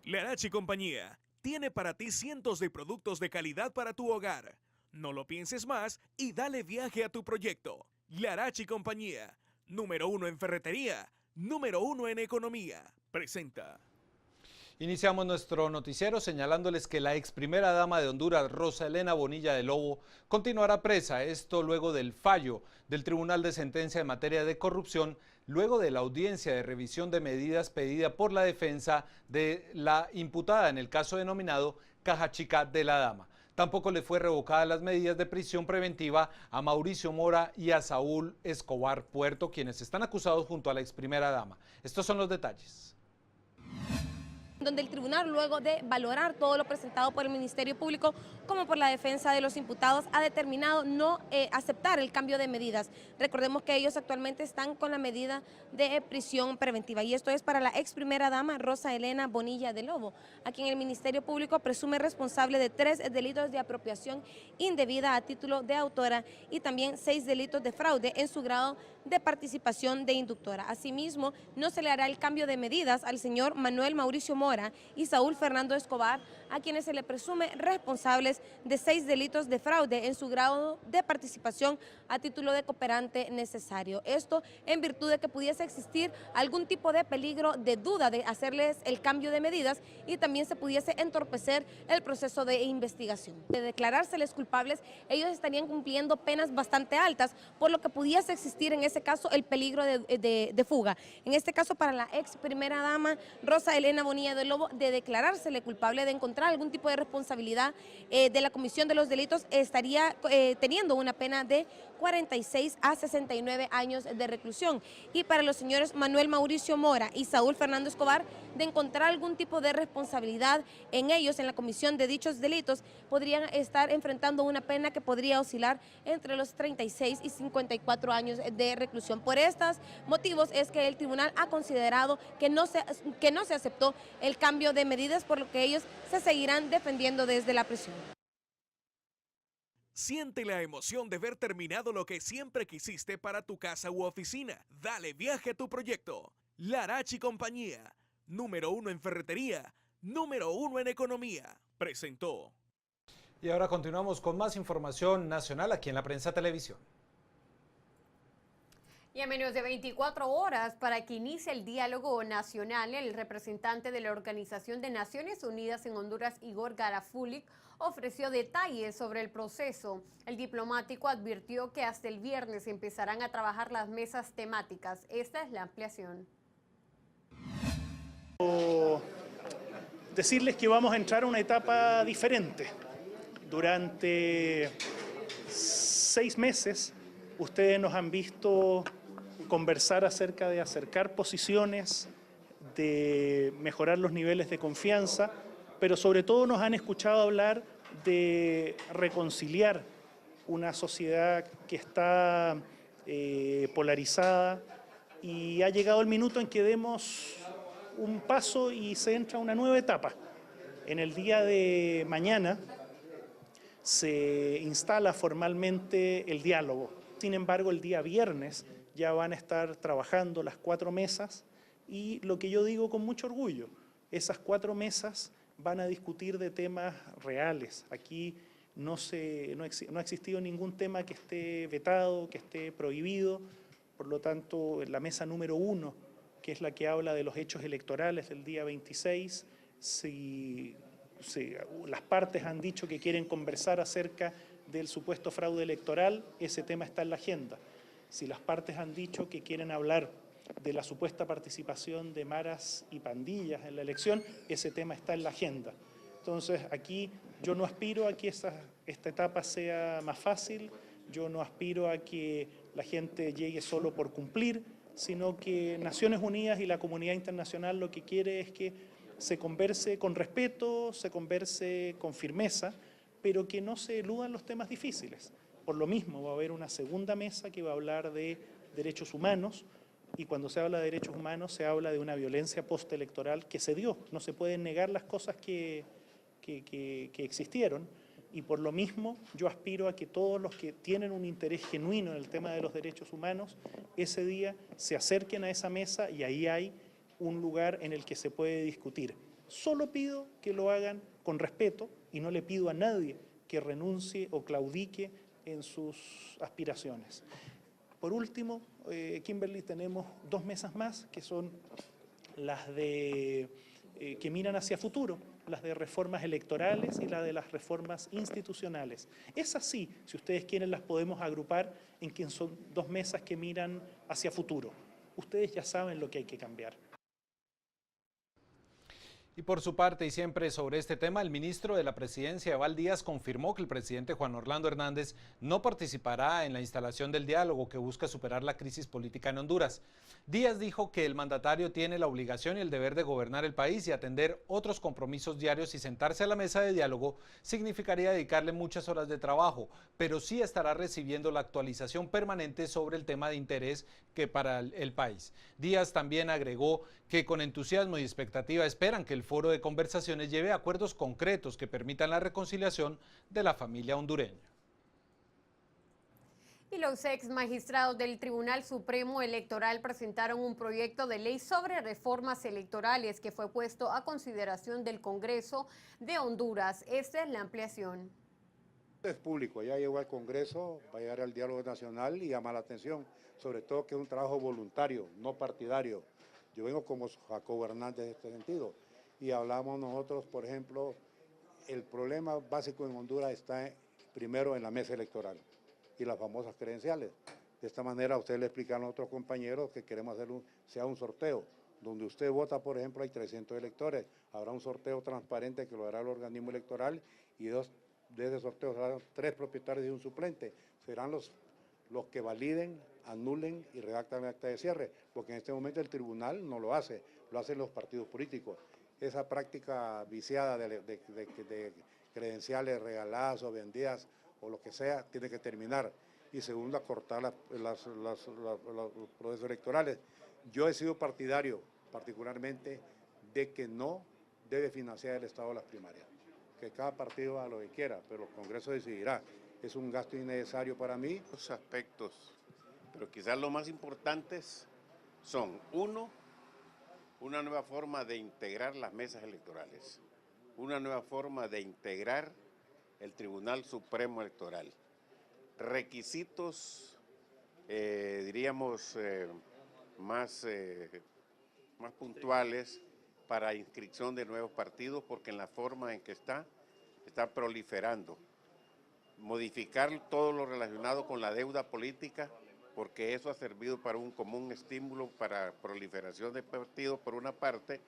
Larache y Compañía tiene para ti cientos de productos de calidad para tu hogar. No lo pienses más y dale viaje a tu proyecto. Larache y Compañía, número 1 en ferretería, número 1 en economía. Presenta. Iniciamos nuestro noticiero señalándoles que la ex primera dama de Honduras, Rosa Elena Bonilla de Lobo, continuará presa, esto luego del fallo del Tribunal de Sentencia en materia de corrupción, luego de la audiencia de revisión de medidas pedida por la defensa de la imputada en el caso denominado Caja Chica de la Dama. Tampoco le fue revocada las medidas de prisión preventiva a Mauricio Mora y a Saúl Escobar Puerto, quienes están acusados junto a la ex primera dama. Estos son los detalles. Donde el tribunal, luego de valorar todo lo presentado por el Ministerio Público como por la defensa de los imputados, ha determinado no aceptar el cambio de medidas. Recordemos que ellos actualmente están con la medida de prisión preventiva y esto es para la ex primera dama Rosa Elena Bonilla de Lobo, a quien el Ministerio Público presume responsable de 3 delitos de apropiación indebida a título de autora y también 6 delitos de fraude en su grado de participación de inductora. Asimismo, no se le hará el cambio de medidas al señor Manuel Mauricio Mora y Saúl Fernando Escobar, a quienes se le presume responsables de 6 delitos de fraude en su grado de participación a título de cooperante necesario. Esto en virtud de que pudiese existir algún tipo de peligro de duda de hacerles el cambio de medidas y también se pudiese entorpecer el proceso de investigación. De declarárseles culpables, ellos estarían cumpliendo penas bastante altas, por lo que pudiese existir en ese caso el peligro de fuga. En este caso, para la ex primera dama Rosa Elena Bonilla de Lobo, de declarársele culpable de encontrar algún tipo de responsabilidad de la comisión de los delitos, estaría teniendo una pena de 46 a 69 años de reclusión. Y para los señores Manuel Mauricio Mora y Saúl Fernando Escobar, de encontrar algún tipo de responsabilidad en ellos, en la comisión de dichos delitos, podrían estar enfrentando una pena que podría oscilar entre los 36 y 54 años de reclusión. Por estos motivos es que el tribunal ha considerado que no se aceptó el cambio de medidas, por lo que ellos se seguirán defendiendo desde la prisión. Siente la emoción de ver terminado lo que siempre quisiste para tu casa u oficina. Dale viaje a tu proyecto. Larache y Compañía, número 1 en ferretería, número 1 en economía. Presentó. Y ahora continuamos con más información nacional aquí en la Prensa Televisión. Y a menos de 24 horas para que inicie el diálogo nacional, el representante de la Organización de Naciones Unidas en Honduras, Igor Garafulik, ofreció detalles sobre el proceso. El diplomático advirtió que hasta el viernes empezarán a trabajar las mesas temáticas. Esta es la ampliación. Decirles que vamos a entrar a una etapa diferente. Durante 6 meses, ustedes nos han visto conversar acerca de acercar posiciones, de mejorar los niveles de confianza, pero sobre todo nos han escuchado hablar de reconciliar una sociedad que está polarizada, y ha llegado el minuto en que demos un paso y se entra a una nueva etapa. En el día de mañana se instala formalmente el diálogo. Sin embargo, el día viernes ya van a estar trabajando las 4 mesas y lo que yo digo con mucho orgullo, esas 4 mesas van a discutir de temas reales. Aquí no ha existido ningún tema que esté vetado, que esté prohibido. Por lo tanto, en la mesa número 1, que es la que habla de los hechos electorales del día 26, las partes han dicho que quieren conversar acerca del supuesto fraude electoral, ese tema está en la agenda. Si las partes han dicho que quieren hablar de la supuesta participación de maras y pandillas en la elección, ese tema está en la agenda. Entonces, aquí yo no aspiro a que esta etapa sea más fácil, yo no aspiro a que la gente llegue solo por cumplir, sino que Naciones Unidas y la comunidad internacional lo que quiere es que se converse con respeto, se converse con firmeza, pero que no se eludan los temas difíciles. Por lo mismo va a haber una segunda mesa que va a hablar de derechos humanos, y cuando se habla de derechos humanos se habla de una violencia postelectoral que se dio. No se pueden negar las cosas que existieron, y por lo mismo yo aspiro a que todos los que tienen un interés genuino en el tema de los derechos humanos, ese día se acerquen a esa mesa y ahí hay un lugar en el que se puede discutir. Solo pido que lo hagan con respeto y no le pido a nadie que renuncie o claudique en sus aspiraciones. Por último, Kimberly, tenemos 2 mesas más, que son las de que miran hacia futuro, las de reformas electorales y la de las reformas institucionales. Es así, si ustedes quieren, las podemos agrupar en que son 2 mesas que miran hacia futuro. Ustedes ya saben lo que hay que cambiar. Y por su parte, y siempre sobre este tema, el ministro de la Presidencia, Eval Díaz, confirmó que el presidente Juan Orlando Hernández no participará en la instalación del diálogo que busca superar la crisis política en Honduras. Díaz dijo que el mandatario tiene la obligación y el deber de gobernar el país y atender otros compromisos diarios, y sentarse a la mesa de diálogo significaría dedicarle muchas horas de trabajo, pero sí estará recibiendo la actualización permanente sobre el tema de interés que para el país. Díaz también agregó que con entusiasmo y expectativa esperan que el foro de conversaciones lleve a acuerdos concretos que permitan la reconciliación de la familia hondureña. Y los ex magistrados del Tribunal Supremo Electoral presentaron un proyecto de ley sobre reformas electorales que fue puesto a consideración del Congreso de Honduras. Esta es la ampliación. Es público, ya llegó al Congreso, va a llegar al diálogo nacional y llama la atención, sobre todo que es un trabajo voluntario, no partidario. Yo vengo como Jacobo Hernández en este sentido y hablamos nosotros, por ejemplo, el problema básico en Honduras está primero en la mesa electoral y las famosas credenciales. De esta manera ustedes le explican a otros compañeros que queremos hacer sea un sorteo. Donde usted vota, por ejemplo, hay 300 electores. Habrá un sorteo transparente que lo hará el organismo electoral y de ese sorteo serán 3 propietarios y un suplente. Serán los que validen, anulen y redactan el acta de cierre, porque en este momento el tribunal no lo hace, lo hacen los partidos políticos. Esa práctica viciada de credenciales regaladas o vendidas o lo que sea, tiene que terminar. Y segundo, acortar los procesos electorales. Yo he sido partidario, particularmente, de que no debe financiar el Estado las primarias. Que cada partido haga lo que quiera, pero el Congreso decidirá. Es un gasto innecesario para mí. Los aspectos, pero quizás los más importantes son, uno, una nueva forma de integrar las mesas electorales, una nueva forma de integrar el Tribunal Supremo Electoral, requisitos, diríamos, más puntuales para inscripción de nuevos partidos, porque en la forma en que está proliferando. Modificar todo lo relacionado con la deuda política, porque eso ha servido para un común estímulo para proliferación de partidos por una parte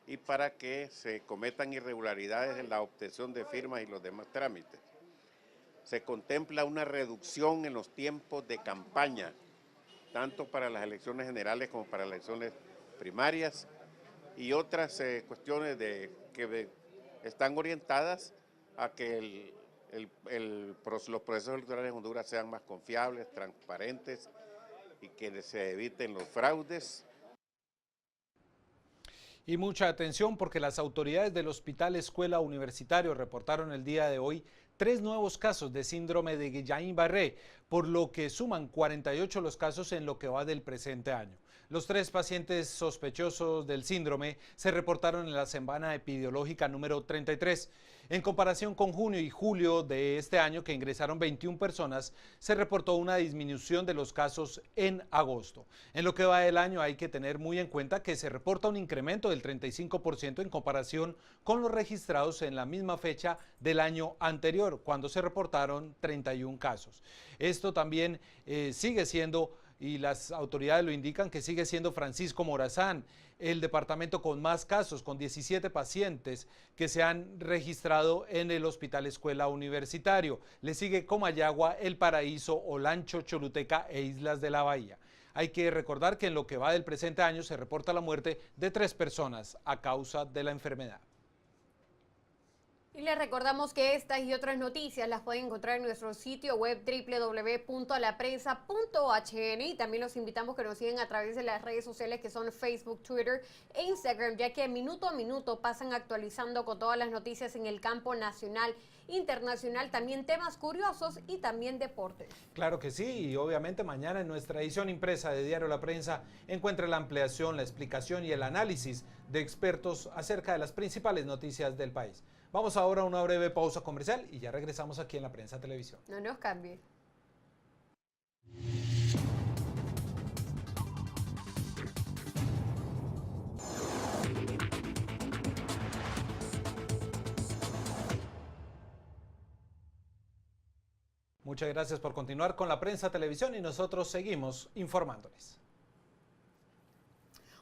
y para que se cometan irregularidades en la obtención de firmas y los demás trámites. Se contempla una reducción en los tiempos de campaña, tanto para las elecciones generales como para las elecciones primarias y otras cuestiones que están orientadas a que los procesos electorales en Honduras sean más confiables, transparentes y que se eviten los fraudes. Y mucha atención, porque las autoridades del Hospital Escuela Universitario reportaron el día de hoy 3 nuevos casos de síndrome de Guillain-Barré, por lo que suman 48 los casos en lo que va del presente año. Los 3 pacientes sospechosos del síndrome se reportaron en la semana epidemiológica número 33. En comparación con junio y julio de este año, que ingresaron 21 personas, se reportó una disminución de los casos en agosto. En lo que va del año hay que tener muy en cuenta que se reporta un incremento del 35% en comparación con los registrados en la misma fecha del año anterior, cuando se reportaron 31 casos. Esto también sigue siendo, y las autoridades lo indican, que sigue siendo Francisco Morazán el departamento con más casos, con 17 pacientes que se han registrado en el Hospital Escuela Universitario. Le sigue Comayagua, El Paraíso, Olancho, Choluteca e Islas de la Bahía. Hay que recordar que en lo que va del presente año se reporta la muerte de 3 personas a causa de la enfermedad. Y les recordamos que estas y otras noticias las pueden encontrar en nuestro sitio web www.alaprensa.hn, y también los invitamos que nos sigan a través de las redes sociales que son Facebook, Twitter e Instagram, ya que minuto a minuto pasan actualizando con todas las noticias en el campo nacional, internacional, también temas curiosos y también deportes. Claro que sí, y obviamente mañana en nuestra edición impresa de Diario La Prensa encuentre la ampliación, la explicación y el análisis de expertos acerca de las principales noticias del país. Vamos ahora a una breve pausa comercial y ya regresamos aquí en La Prensa Televisión. No nos cambie. Muchas gracias por continuar con La Prensa Televisión y nosotros seguimos informándoles.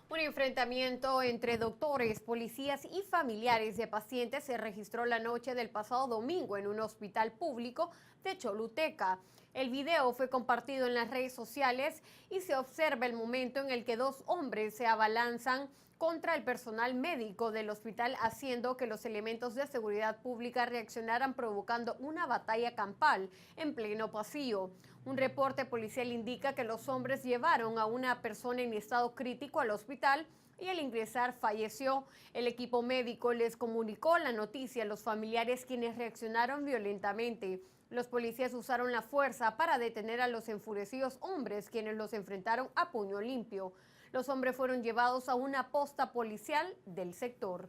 Un enfrentamiento entre doctores, policías y familiares de pacientes se registró la noche del pasado domingo en un hospital público de Choluteca. El video fue compartido en las redes sociales y se observa el momento en el que dos hombres se abalanzan contra el personal médico del hospital, haciendo que los elementos de seguridad pública reaccionaran, provocando una batalla campal en pleno pasillo. Un reporte policial indica que los hombres llevaron a una persona en estado crítico al hospital y al ingresar falleció. El equipo médico les comunicó la noticia a los familiares, quienes reaccionaron violentamente. Los policías usaron la fuerza para detener a los enfurecidos hombres, quienes los enfrentaron a puño limpio. Los hombres fueron llevados a una posta policial del sector.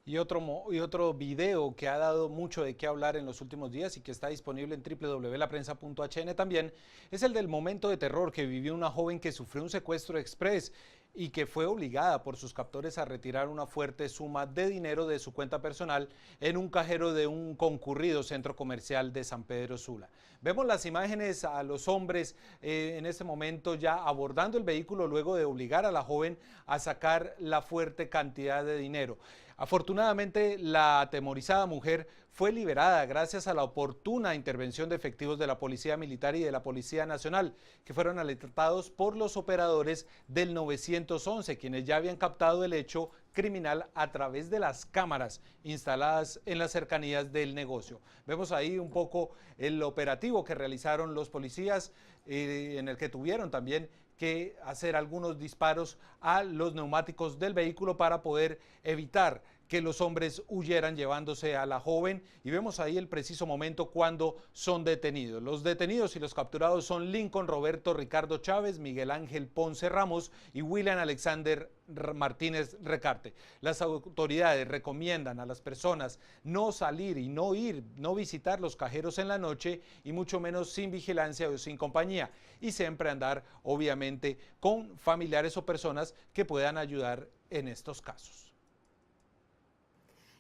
Y otro video que ha dado mucho de qué hablar en los últimos días y que está disponible en www.laprensa.hn también es el del momento de terror que vivió una joven que sufrió un secuestro express y que fue obligada por sus captores a retirar una fuerte suma de dinero de su cuenta personal en un cajero de un concurrido centro comercial de San Pedro Sula. Vemos las imágenes a los hombres en este momento ya abordando el vehículo luego de obligar a la joven a sacar la fuerte cantidad de dinero. Afortunadamente, la atemorizada mujer fue liberada gracias a la oportuna intervención de efectivos de la Policía Militar y de la Policía Nacional, que fueron alertados por los operadores del 911, quienes ya habían captado el hecho criminal a través de las cámaras instaladas en las cercanías del negocio. Vemos ahí un poco el operativo que realizaron los policías, en el que tuvieron también que hacer algunos disparos a los neumáticos del vehículo para poder evitar que los hombres huyeran llevándose a la joven, y vemos ahí el preciso momento cuando son detenidos. Los detenidos y los capturados son Lincoln Roberto Ricardo Chávez, Miguel Ángel Ponce Ramos y William Alexander Martínez Recarte. Las autoridades recomiendan a las personas no salir y no visitar los cajeros en la noche y mucho menos sin vigilancia o sin compañía, y siempre andar obviamente con familiares o personas que puedan ayudar en estos casos.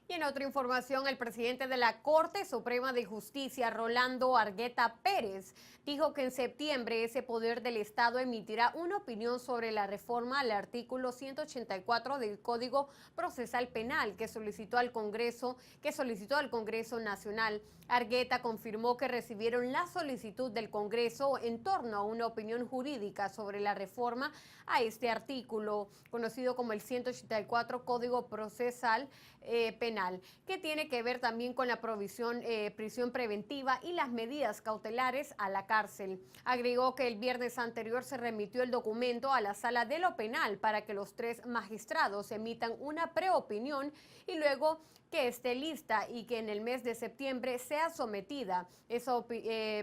Y en otra información, el presidente de la Corte Suprema de Justicia, Rolando Argueta Pérez, dijo que en septiembre ese poder del Estado emitirá una opinión sobre la reforma al artículo 184 del Código Procesal Penal que solicitó al Congreso Nacional. Argueta confirmó que recibieron la solicitud del Congreso en torno a una opinión jurídica sobre la reforma a este artículo, conocido como el 184 Código Procesal Penal, que tiene que ver también con la prisión preventiva y las medidas cautelares a la cárcel. Agregó que el viernes anterior se remitió el documento a la Sala de lo Penal para que los 3 magistrados emitan una preopinión y luego que esté lista y que en el mes de septiembre sea sometida esa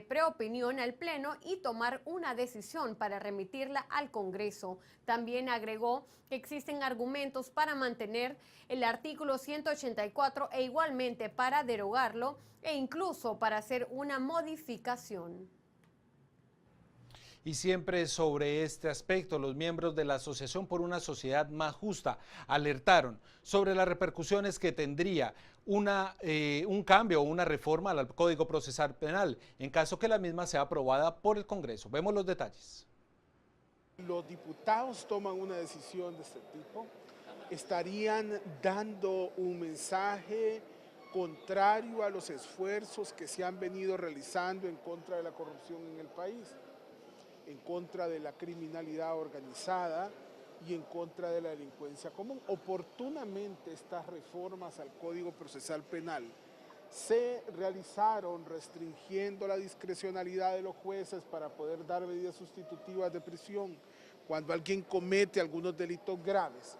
preopinión al Pleno y tomar una decisión para remitirla al Congreso. También agregó que existen argumentos para mantener el artículo 184 e igualmente para derogarlo e incluso para hacer una modificación. Y siempre sobre este aspecto, los miembros de la Asociación por una Sociedad Más Justa alertaron sobre las repercusiones que tendría un cambio o una reforma al Código Procesal Penal en caso que la misma sea aprobada por el Congreso. Vemos los detalles. Los diputados toman una decisión de este tipo, estarían dando un mensaje contrario a los esfuerzos que se han venido realizando en contra de la corrupción en el país, en contra de la criminalidad organizada y en contra de la delincuencia común. Oportunamente estas reformas al Código Procesal Penal se realizaron restringiendo la discrecionalidad de los jueces para poder dar medidas sustitutivas de prisión cuando alguien comete algunos delitos graves,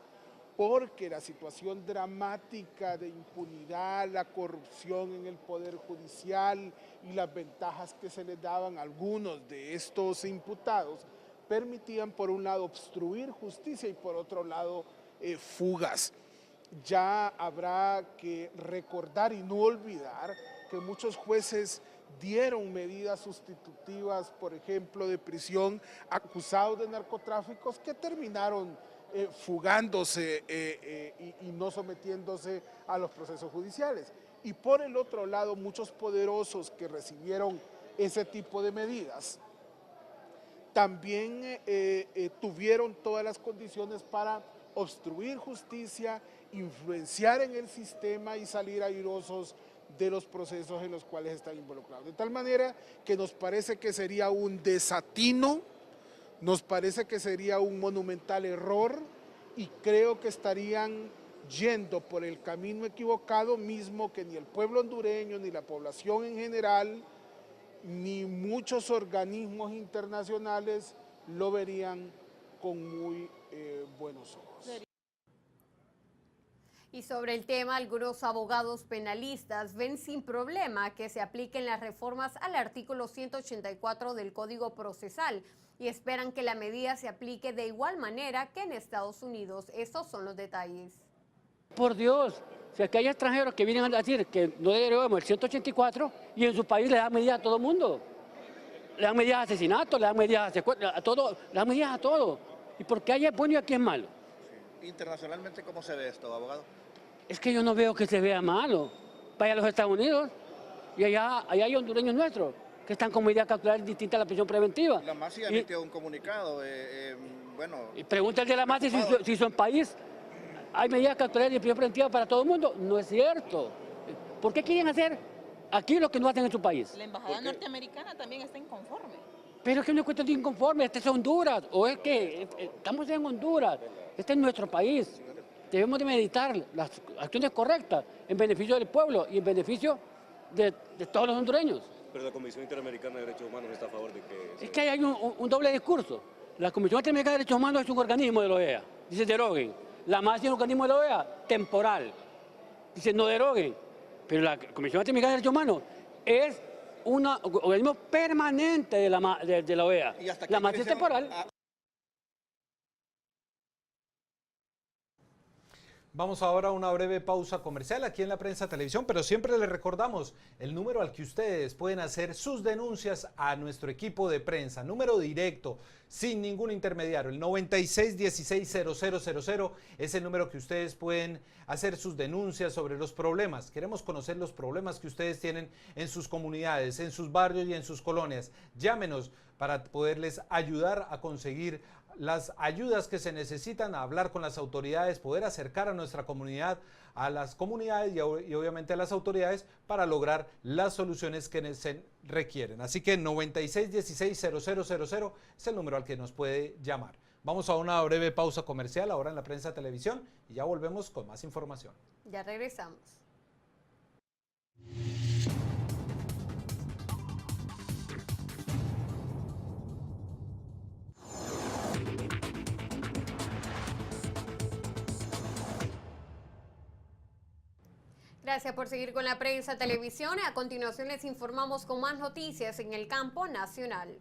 porque la situación dramática de impunidad, la corrupción en el Poder Judicial y las ventajas que se les daban a algunos de estos imputados permitían por un lado obstruir justicia y por otro lado fugas. Ya habrá que recordar y no olvidar que muchos jueces dieron medidas sustitutivas, por ejemplo, de prisión, acusados de narcotráficos que terminaron fugándose y no sometiéndose a los procesos judiciales. Y por el otro lado, muchos poderosos que recibieron ese tipo de medidas también tuvieron todas las condiciones para obstruir justicia, influenciar en el sistema y salir airosos de los procesos en los cuales están involucrados. De tal manera que nos parece que sería un desatino, nos parece que sería un monumental error y creo que estarían yendo por el camino equivocado, mismo que ni el pueblo hondureño, ni la población en general, ni muchos organismos internacionales lo verían con muy buenos ojos. Y sobre el tema, algunos abogados penalistas ven sin problema que se apliquen las reformas al artículo 184 del Código Procesal y esperan que la medida se aplique de igual manera que en Estados Unidos. Estos son los detalles. Por Dios, si aquí hay extranjeros que vienen a decir que no derogamos el 184 y en su país le dan medidas a todo el mundo. Le dan medidas a asesinatos, le dan medidas a secuestros, a todo, le dan medidas a todo. ¿Y por qué allá es bueno y aquí es malo? Internacionalmente, ¿cómo se ve esto, abogado? Es que yo no veo que se vea malo. Vaya a los Estados Unidos y allá hay hondureños nuestros que están con medidas cautelares distintas a la prisión preventiva. La MASI ha emitido un comunicado, Y pregunta el de la MASI si su país hay medidas cautelares de prisión preventiva para todo el mundo. No es cierto. ¿Por qué quieren hacer aquí lo que no hacen en su país? La embajada norteamericana también está inconforme. Pero es que no es cuestión de inconforme, este es Honduras, o es que estamos en Honduras, este es nuestro país. Debemos de meditar las acciones correctas en beneficio del pueblo y en beneficio de todos los hondureños. Pero la Comisión Interamericana de Derechos Humanos está a favor de que... Es que hay un doble discurso. La Comisión Interamericana de Derechos Humanos es un organismo de la OEA, dice deroguen. La MASI es un organismo de la OEA, temporal, dice no deroguen. Pero la Comisión Interamericana de Derechos Humanos es un organismo permanente de la OEA. La MASI es temporal. Vamos ahora a una breve pausa comercial aquí en La Prensa Televisión, pero siempre les recordamos el número al que ustedes pueden hacer sus denuncias a nuestro equipo de prensa, número directo, sin ningún intermediario, el 96160000 es el número que ustedes pueden hacer sus denuncias sobre los problemas. Queremos conocer los problemas que ustedes tienen en sus comunidades, en sus barrios y en sus colonias. Llámenos para poderles ayudar a conseguir las ayudas que se necesitan, a hablar con las autoridades, poder acercar a nuestra comunidad, a las comunidades y obviamente a las autoridades para lograr las soluciones que se requieren. Así que 96160000 es el número al que nos puede llamar. Vamos a una breve pausa comercial ahora en La Prensa Televisión y ya volvemos con más información. Ya regresamos. Gracias por seguir con La Prensa Televisión. A continuación les informamos con más noticias en el campo nacional.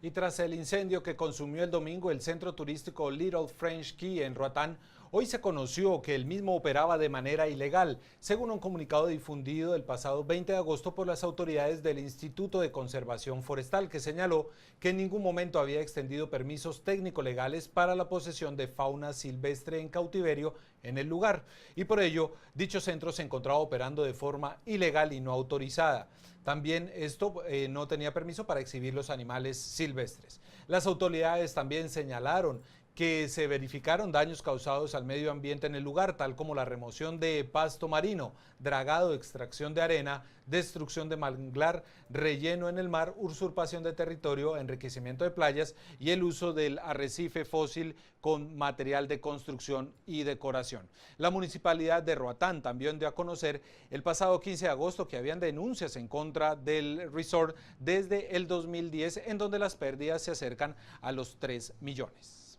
Y tras el incendio que consumió el domingo el centro turístico Little French Key en Roatán, hoy se conoció que el mismo operaba de manera ilegal, según un comunicado difundido el pasado 20 de agosto por las autoridades del Instituto de Conservación Forestal, que señaló que en ningún momento había extendido permisos técnico-legales para la posesión de fauna silvestre en cautiverio en el lugar, y por ello dicho centro se encontraba operando de forma ilegal y no autorizada. También esto no tenía permiso para exhibir los animales silvestres. Las autoridades también señalaron que se verificaron daños causados al medio ambiente en el lugar, tal como la remoción de pasto marino, dragado, extracción de arena, destrucción de manglar, relleno en el mar, usurpación de territorio, enriquecimiento de playas y el uso del arrecife fósil con material de construcción y decoración. La municipalidad de Roatán también dio a conocer el pasado 15 de agosto que habían denuncias en contra del resort desde el 2010, en donde las pérdidas se acercan a los 3 millones.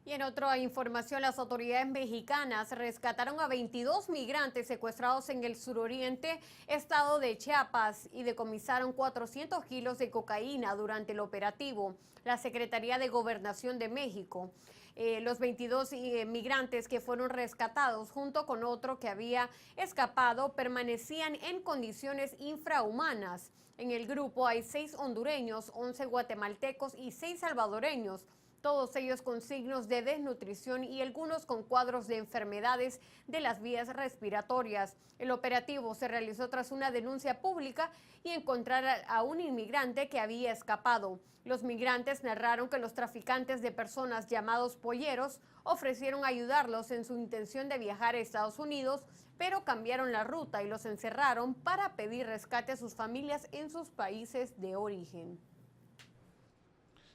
Y en otra información, las autoridades mexicanas rescataron a 22 migrantes secuestrados en el suroriente estado de Chiapas y decomisaron 400 kilos de cocaína durante el operativo. La Secretaría de Gobernación de México. Los 22 migrantes que fueron rescatados junto con otro que había escapado permanecían en condiciones infrahumanas. En el grupo hay 6 hondureños, 11 guatemaltecos y 6 salvadoreños, todos ellos con signos de desnutrición y algunos con cuadros de enfermedades de las vías respiratorias. El operativo se realizó tras una denuncia pública y encontrar a un inmigrante que había escapado. Los migrantes narraron que los traficantes de personas llamados polleros ofrecieron ayudarlos en su intención de viajar a Estados Unidos, pero cambiaron la ruta y los encerraron para pedir rescate a sus familias en sus países de origen.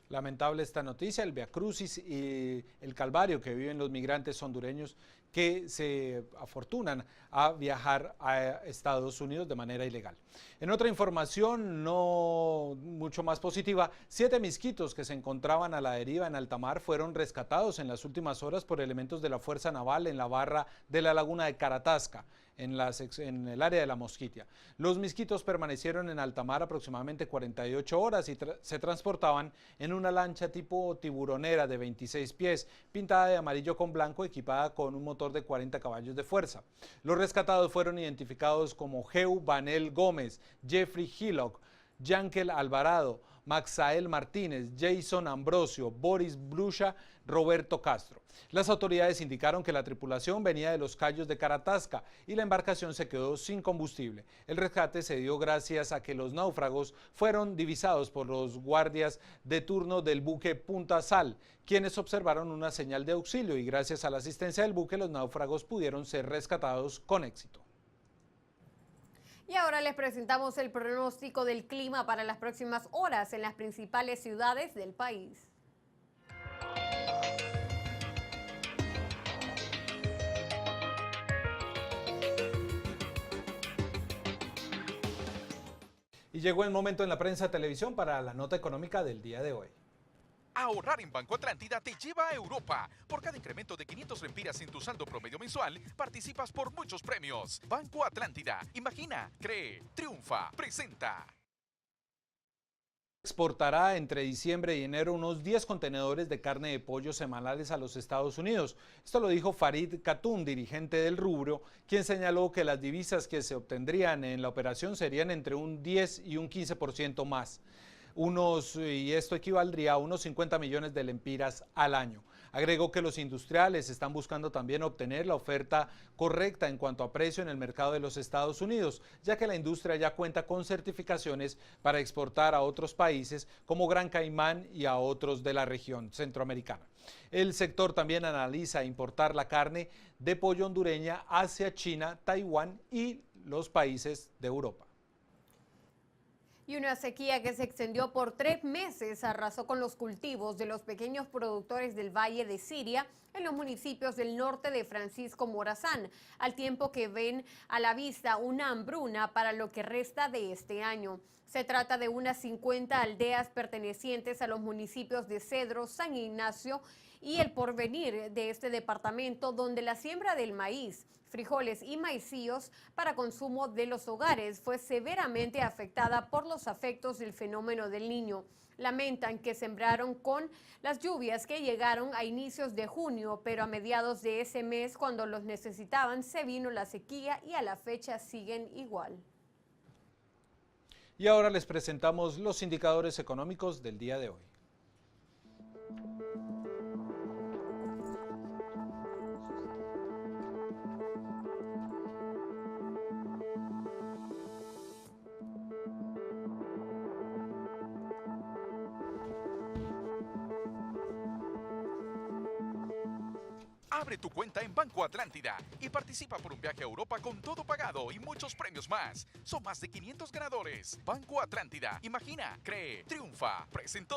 Lamentable esta noticia, el viacrucis y el calvario que viven los migrantes hondureños que se afortunan a viajar a Estados Unidos de manera ilegal. En otra información no mucho más positiva, 7 misquitos que se encontraban a la deriva en alta mar fueron rescatados en las últimas horas por elementos de la Fuerza Naval en la barra de la laguna de Caratasca, en el área de la Mosquitia. Los misquitos permanecieron en alta mar aproximadamente 48 horas y se transportaban en una lancha tipo tiburonera de 26 pies, pintada de amarillo con blanco, equipada con un motor de 40 caballos de fuerza. Los rescatados fueron identificados como Geu Vanel Gómez, Jeffrey Hillock, Yankel Alvarado, Maxael Martínez, Jason Ambrosio, Boris Brusha, Roberto Castro. Las autoridades indicaron que la tripulación venía de los cayos de Caratasca y la embarcación se quedó sin combustible. El rescate se dio gracias a que los náufragos fueron divisados por los guardias de turno del buque Punta Sal, quienes observaron una señal de auxilio y gracias a la asistencia del buque los náufragos pudieron ser rescatados con éxito. Y ahora les presentamos el pronóstico del clima para las próximas horas en las principales ciudades del país. Y llegó el momento en la prensa televisión para la nota económica del día de hoy. Ahorrar en Banco Atlántida te lleva a Europa. Por cada incremento de 500 lempiras en tu saldo promedio mensual, participas por muchos premios. Banco Atlántida. Imagina, cree, triunfa, presenta. Exportará entre diciembre y enero unos 10 contenedores de carne de pollo semanales a los Estados Unidos. Esto lo dijo Farid Khatun, dirigente del rubro, quien señaló que las divisas que se obtendrían en la operación serían entre un 10 y un 15% más. Y esto equivaldría a unos 50 millones de lempiras al año. Agregó que los industriales están buscando también obtener la oferta correcta en cuanto a precio en el mercado de los Estados Unidos, ya que la industria ya cuenta con certificaciones para exportar a otros países como Gran Caimán y a otros de la región centroamericana. El sector también analiza importar la carne de pollo hondureña hacia China, Taiwán y los países de Europa. Y una sequía que se extendió por 3 meses arrasó con los cultivos de los pequeños productores del Valle de Siria en los municipios del norte de Francisco Morazán, al tiempo que ven a la vista una hambruna para lo que resta de este año. Se trata de unas 50 aldeas pertenecientes a los municipios de Cedro, San Ignacio y El Porvenir de este departamento, donde la siembra del maíz, frijoles y maicillos para consumo de los hogares fue severamente afectada por los efectos del fenómeno del Niño. Lamentan que sembraron con las lluvias que llegaron a inicios de junio, pero a mediados de ese mes, cuando los necesitaban, se vino la sequía y a la fecha siguen igual. Y ahora les presentamos los indicadores económicos del día de hoy. Abre tu cuenta en Banco Atlántida y participa por un viaje a Europa con todo pagado y muchos premios más. Son más de 500 ganadores. Banco Atlántida. Imagina, cree, triunfa, presentó.